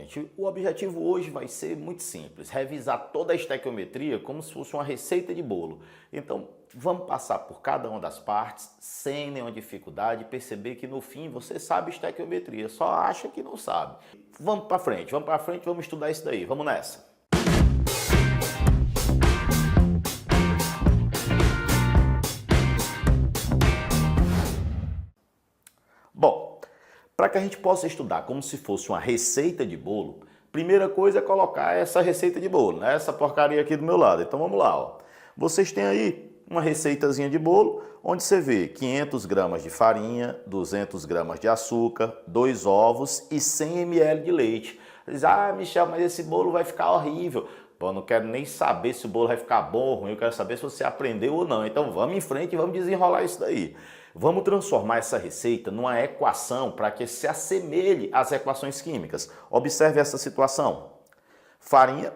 gente, o objetivo hoje vai ser muito simples, revisar toda a estequiometria como se fosse uma receita de bolo. Então, vamos passar por cada uma das partes sem nenhuma dificuldade e perceber que no fim você sabe estequiometria, só acha que não sabe. Vamos para frente, vamos estudar isso daí, vamos nessa. Bom, para que a gente possa estudar como se fosse uma receita de bolo, primeira coisa é colocar essa receita de bolo, né? Essa porcaria aqui do meu lado. Então vamos lá, ó. Vocês têm aí uma receitazinha de bolo, onde você vê 500 gramas de farinha, 200 gramas de açúcar, 2 ovos e 100 ml de leite. Diz, Michel, mas esse bolo vai ficar horrível. Pô, eu não quero nem saber se o bolo vai ficar bom ou ruim, eu quero saber se você aprendeu ou não. Então vamos em frente e vamos desenrolar isso daí. Vamos transformar essa receita numa equação para que se assemelhe às equações químicas. Observe essa situação. Farinha,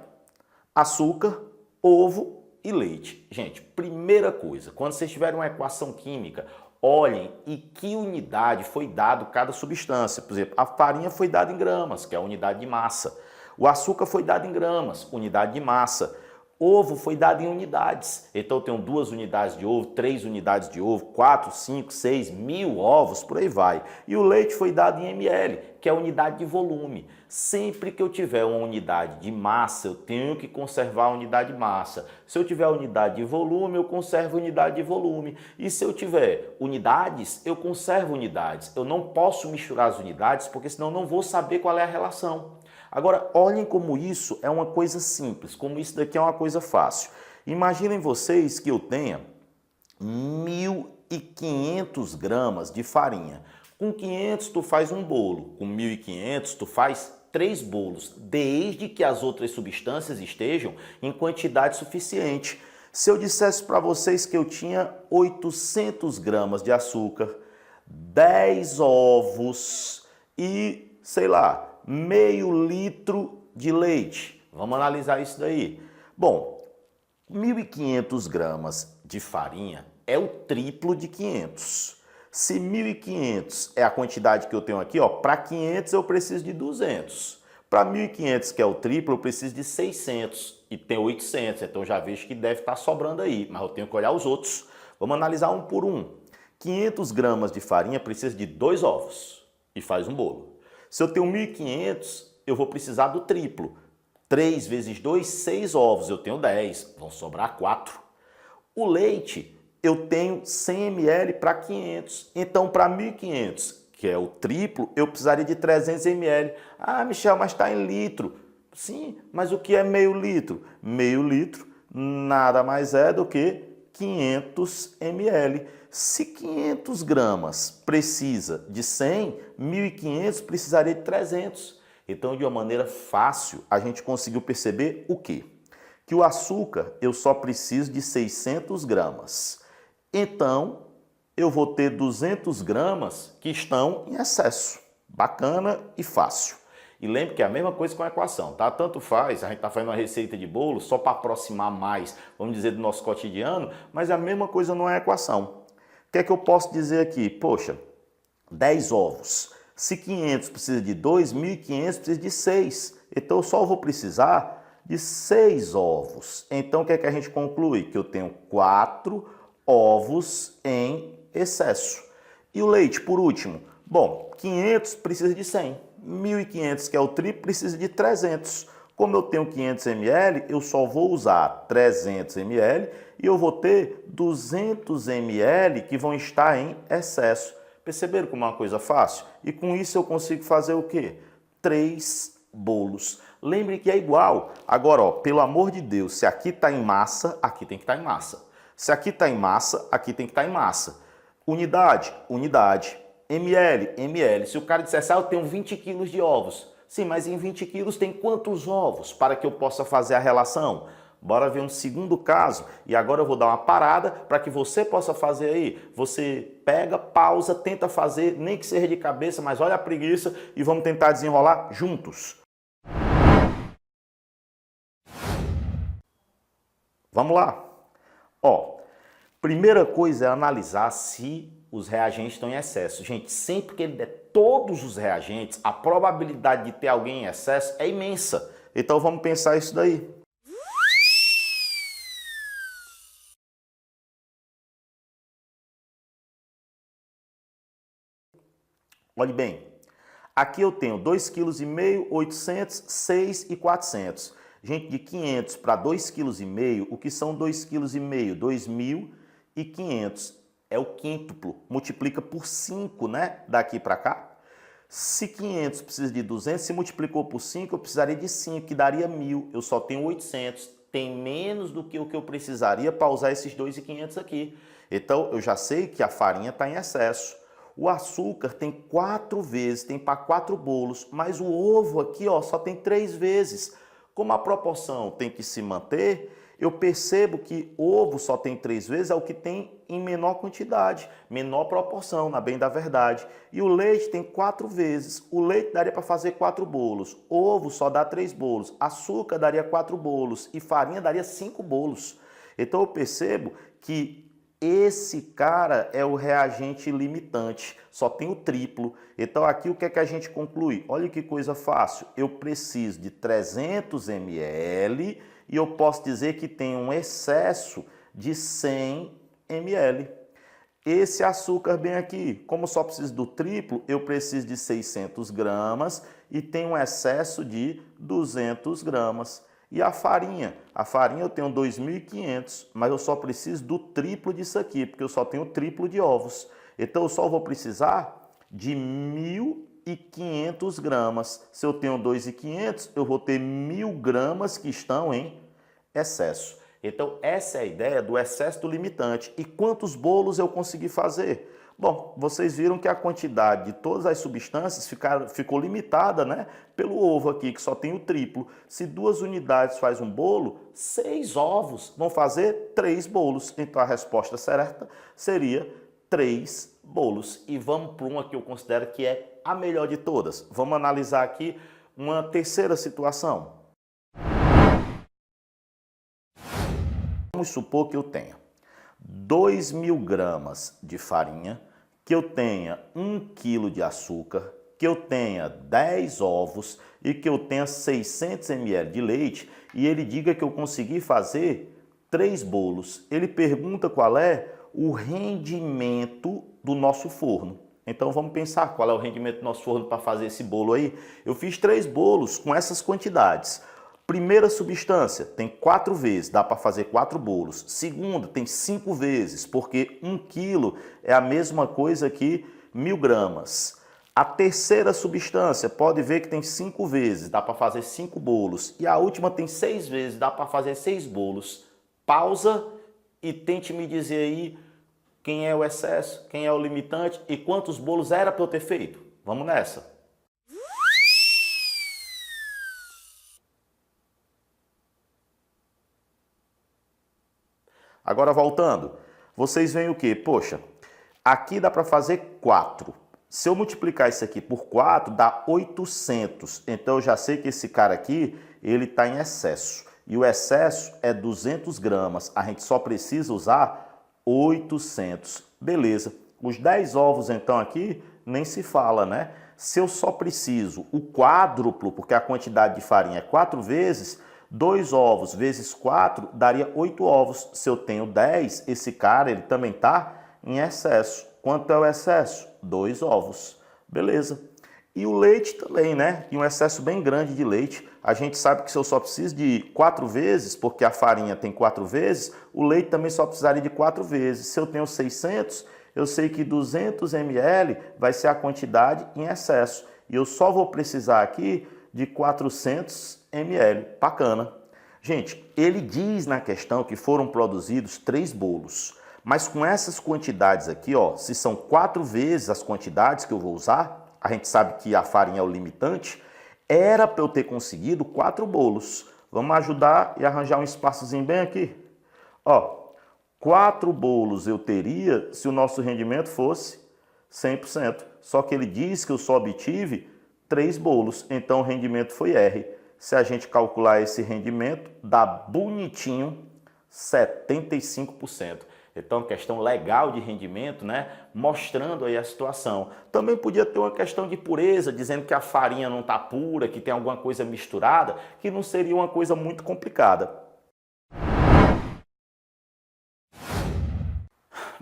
açúcar, ovo e leite. Gente, primeira coisa, quando vocês tiverem uma equação química, olhem em que unidade foi dado cada substância. Por exemplo, a farinha foi dada em gramas, que é a unidade de massa. O açúcar foi dado em gramas, unidade de massa. Ovo foi dado em unidades. Então eu tenho 2 unidades de ovo, 3 unidades de ovo, 4, 5, 6, 1000 ovos, por aí vai. E o leite foi dado em ml, que é a unidade de volume. Sempre que eu tiver uma unidade de massa, eu tenho que conservar a unidade de massa. Se eu tiver unidade de volume, eu conservo a unidade de volume. E se eu tiver unidades, eu conservo unidades. Eu não posso misturar as unidades, porque senão eu não vou saber qual é a relação. Agora, olhem como isso é uma coisa simples, como isso daqui é uma coisa fácil. Imaginem vocês que eu tenha 1.500 gramas de farinha. Com 500 tu faz um bolo, com 1.500 tu faz 3 bolos, desde que as outras substâncias estejam em quantidade suficiente. Se eu dissesse para vocês que eu tinha 800 gramas de açúcar, 10 ovos e, sei lá, meio litro de leite. Vamos analisar isso daí. Bom, 1.500 gramas de farinha é o triplo de 500. Se 1.500 é a quantidade que eu tenho aqui, para 500 eu preciso de 200. Para 1.500, que é o triplo, eu preciso de 600 e tem 800. Então já vejo que deve estar sobrando aí, mas eu tenho que olhar os outros. Vamos analisar um por um. 500 gramas de farinha precisa de 2 ovos e faz um bolo. Se eu tenho 1.500, eu vou precisar do triplo. 3 vezes 2, 6 ovos. Eu tenho 10, vão sobrar 4. O leite, eu tenho 100 ml para 500. Então, para 1.500, que é o triplo, eu precisaria de 300 ml. Michel, mas está em litro. Sim, mas o que é meio litro? Meio litro nada mais é do que 500 ml. Se 500 gramas precisa de 100, 1.500 precisaria de 300. Então, de uma maneira fácil, a gente conseguiu perceber o quê? Que o açúcar eu só preciso de 600 gramas. Então, eu vou ter 200 gramas que estão em excesso. Bacana e fácil. E lembre que é a mesma coisa com a equação, tá? Tanto faz, a gente está fazendo uma receita de bolo só para aproximar mais, vamos dizer, do nosso cotidiano, mas é a mesma coisa numa equação. O que é que eu posso dizer aqui? Poxa, 10 ovos. Se 500 precisa de 2, 1.500 precisa de 6. Então eu só vou precisar de 6 ovos. Então o que é que a gente conclui? Que eu tenho 4 ovos em excesso. E o leite, por último? Bom, 500 precisa de 100. 1.500, que é o triplo, precisa de 300. Como eu tenho 500 ml, eu só vou usar 300 ml e eu vou ter 200 ml que vão estar em excesso. Perceberam como é uma coisa fácil? E com isso eu consigo fazer o quê? 3 bolos. Lembre que é igual. Agora, pelo amor de Deus, se aqui está em massa, aqui tem que estar em massa. Se aqui está em massa, aqui tem que estar em massa. Unidade, unidade. ml, ml. Se o cara dissesse, eu tenho 20 quilos de ovos. Sim, mas em 20 quilos tem quantos ovos para que eu possa fazer a relação? Bora ver um segundo caso. E agora eu vou dar uma parada para que você possa fazer aí. Você pega, pausa, tenta fazer, nem que seja de cabeça, mas olha a preguiça e vamos tentar desenrolar juntos. Vamos lá. Primeira coisa é analisar se os reagentes estão em excesso. Gente, sempre que ele der todos os reagentes, a probabilidade de ter alguém em excesso é imensa. Então vamos pensar isso daí. Olhe bem, aqui eu tenho 2,5 kg, 800, 6 e 400. Gente, de 500 para 2,5 kg, o que são 2,5 kg? 2.500. É o quíntuplo. Multiplica por 5, né? Daqui para cá. Se 500 precisa de 200, se multiplicou por 5, eu precisaria de 5, que daria 1.000. Eu só tenho 800. Tem menos do que o que eu precisaria para usar esses 2.500 aqui. Então, eu já sei que a farinha está em excesso. O açúcar tem 4 vezes, tem para 4 bolos, mas o ovo aqui, ó, só tem 3 vezes. Como a proporção tem que se manter, eu percebo que ovo só tem 3 vezes, é o que tem em menor quantidade, menor proporção, na bem da verdade. E o leite tem 4 vezes. O leite daria para fazer 4 bolos, ovo só dá 3 bolos, açúcar daria 4 bolos e farinha daria 5 bolos. Então eu percebo que esse cara é o reagente limitante, só tem o triplo. Então aqui o que é que a gente conclui? Olha que coisa fácil, eu preciso de 300 ml e eu posso dizer que tem um excesso de 100 ml. Esse açúcar bem aqui, como só preciso do triplo, eu preciso de 600 gramas e tem um excesso de 200 gramas. E a farinha eu tenho 2.500, mas eu só preciso do triplo disso aqui, porque eu só tenho o triplo de ovos. Então eu só vou precisar de 1.500 gramas. Se eu tenho 2.500, eu vou ter 1.000 gramas que estão em excesso. Então essa é a ideia do excesso do limitante. E quantos bolos eu consegui fazer? Bom, vocês viram que a quantidade de todas as substâncias ficou limitada, né, pelo ovo aqui, que só tem o triplo. Se 2 unidades faz um bolo, 6 ovos vão fazer 3 bolos. Então a resposta certa seria 3 bolos. E vamos para uma que eu considero que é a melhor de todas. Vamos analisar aqui uma terceira situação. Vamos supor que eu tenha 2.000 gramas de farinha, que eu tenha 1 kg de açúcar, que eu tenha 10 ovos e que eu tenha 600 ml de leite e ele diga que eu consegui fazer 3 bolos. Ele pergunta qual é o rendimento do nosso forno. Então vamos pensar qual é o rendimento do nosso forno para fazer esse bolo aí. Eu fiz 3 bolos com essas quantidades. Primeira substância tem 4 vezes, dá para fazer 4 bolos. Segunda tem 5 vezes, porque 1 kg é a mesma coisa que 1.000 gramas. A terceira substância, pode ver que tem 5 vezes, dá para fazer 5 bolos. E a última tem 6 vezes, dá para fazer 6 bolos. Pausa e tente me dizer aí quem é o excesso, quem é o limitante e quantos bolos era para eu ter feito. Vamos nessa. Agora voltando, vocês veem o quê? Poxa, aqui dá para fazer 4. Se eu multiplicar isso aqui por 4, dá 800. Então eu já sei que esse cara aqui, ele está em excesso. E o excesso é 200 gramas. A gente só precisa usar 800. Beleza. Os 10 ovos então aqui, nem se fala, né? Se eu só preciso o quádruplo, porque a quantidade de farinha é 4 vezes... 2 ovos vezes 4 daria 8 ovos. Se eu tenho 10, esse cara ele também está em excesso. Quanto é o excesso? 2 ovos. Beleza. E o leite também, né? E um excesso bem grande de leite. A gente sabe que se eu só preciso de 4 vezes, porque a farinha tem 4 vezes, o leite também só precisaria de 4 vezes. Se eu tenho 600, eu sei que 200 ml vai ser a quantidade em excesso. E eu só vou precisar aqui de 400 ml. Bacana. Gente, ele diz na questão que foram produzidos 3 bolos. Mas com essas quantidades aqui, ó, se são 4 vezes as quantidades que eu vou usar, a gente sabe que a farinha é o limitante, era para eu ter conseguido 4 bolos. Vamos ajudar e arranjar um espaçozinho bem aqui. Ó, 4 bolos eu teria se o nosso rendimento fosse 100%. Só que ele diz que eu só obtive 3 bolos, então o rendimento foi R. Se a gente calcular esse rendimento, dá bonitinho 75%. Então, questão legal de rendimento, né? Mostrando aí a situação. Também podia ter uma questão de pureza, dizendo que a farinha não está pura, que tem alguma coisa misturada, que não seria uma coisa muito complicada.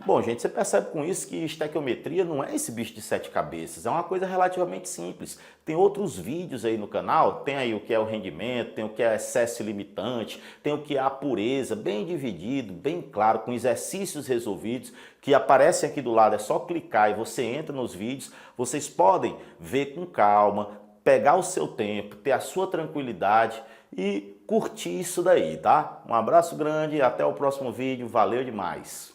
Bom, gente, você percebe com isso que estequiometria não é esse bicho de sete cabeças, é uma coisa relativamente simples. Tem outros vídeos aí no canal, tem aí o que é o rendimento, tem o que é excesso limitante, tem o que é a pureza, bem dividido, bem claro, com exercícios resolvidos, que aparecem aqui do lado, é só clicar e você entra nos vídeos, vocês podem ver com calma, pegar o seu tempo, ter a sua tranquilidade e curtir isso daí, tá? Um abraço grande, até o próximo vídeo, valeu demais!